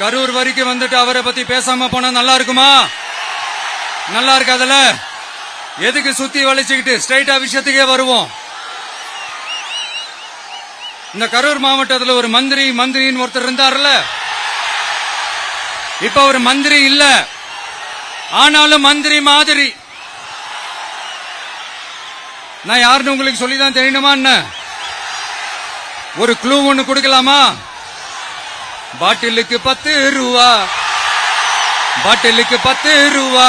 கரூர் வரைக்கும் வந்துட்டு அவரை பத்தி பேசாம போனா நல்லா இருக்குமா? நல்லா இருக்காதுல. எதுக்கு சுத்தி வளைச்சுக்கிட்டு ஸ்ட்ரைட்டா விஷயத்துக்கே வருவோம். இந்த கரூர் மாவட்டத்தில் ஒரு மந்திரின்னு ஒருத்தர் இருந்தார்ல, இப்ப ஒரு மந்திரி இல்ல, ஆனாலும் மந்திரி மாதிரி. நான் யாருன்னு உங்களுக்கு சொல்லிதான் தெரியணுமா என்ன? ஒரு க்ளூ ஒண்ணு கொடுக்கலாமா? பாட்டிலுக்கு 10 ரூபா, பாட்டிலுக்கு 10 ரூபா,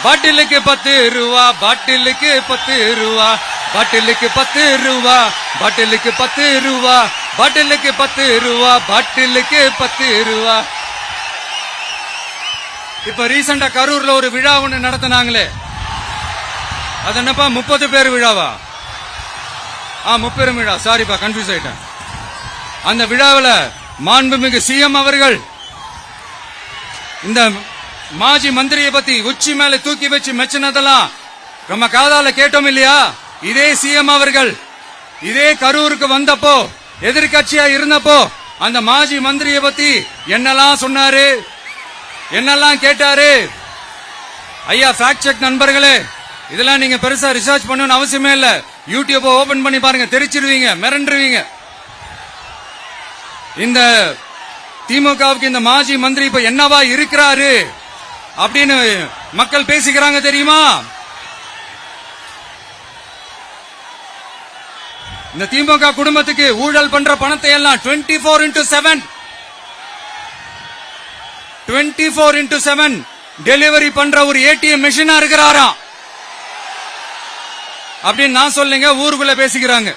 பாட்டிலுக்கு 10 ரூபா, பாட்டிலுக்கு 10 ரூபா, பாட்டிலுக்கு 10 ரூபா, பாட்டிலுக்கு 10 ரூபா, பாட்டிலுக்கு 10 ரூபா, பாட்டிலுக்கு 10 ரூபா. இப்ப ரீசெண்டா கரூர்ல ஒரு விழா ஒண்ணு நடத்தினாங்களே, அது என்னப்பா 30 பேர் விழாவா? 30 விழா, சாரிப்பா கன்ஃபியூஸ் ஆயிட்டேன். அந்த விழாவில் மாண்புமிகு சிஎம் அவர்கள் இந்த மாஜி மந்திரியை பத்தி உச்சி மேல தூக்கி வச்சு மெச்சினதெல்லாம் நம்ம காதால கேட்டோம் இல்லையா? இதே சிஎம் அவர்கள் இதே கரூருக்கு வந்தப்போ, எதிர்கட்சியா இருந்தப்போ, அந்த மாஜி மந்திரியை பத்தி என்னெல்லாம் சொன்னாரு, என்னெல்லாம் கேட்டாரு. ஐயா ஃபேக்ட் செக் நண்பர்களே, இதெல்லாம் நீங்க பெருசா ரிசர்ச் பண்ணணும்னு அவசியமே இல்ல. யூடியூப் ஓபன் பண்ணி பாருங்க, தெரிச்சிருவீங்க, மிரண்டுருவீங்க. இந்த திமுகவுக்கு இந்த மாஜி மந்திரி இப்ப என்னவா இருக்கிறாரு அப்படின்னு மக்கள் பேசிக்கிறாங்க தெரியுமா? இந்த திமுக குடும்பத்துக்கு ஊழல் பண்ற பணத்தை எல்லாம் 24x7 டெலிவரி பண்ற ஒரு ஏடிஎம் மெஷினா இருக்கிறாராம் அப்படின்னு நான் சொல்லுங்க, ஊருக்குள்ள பேசிக்கிறாங்க.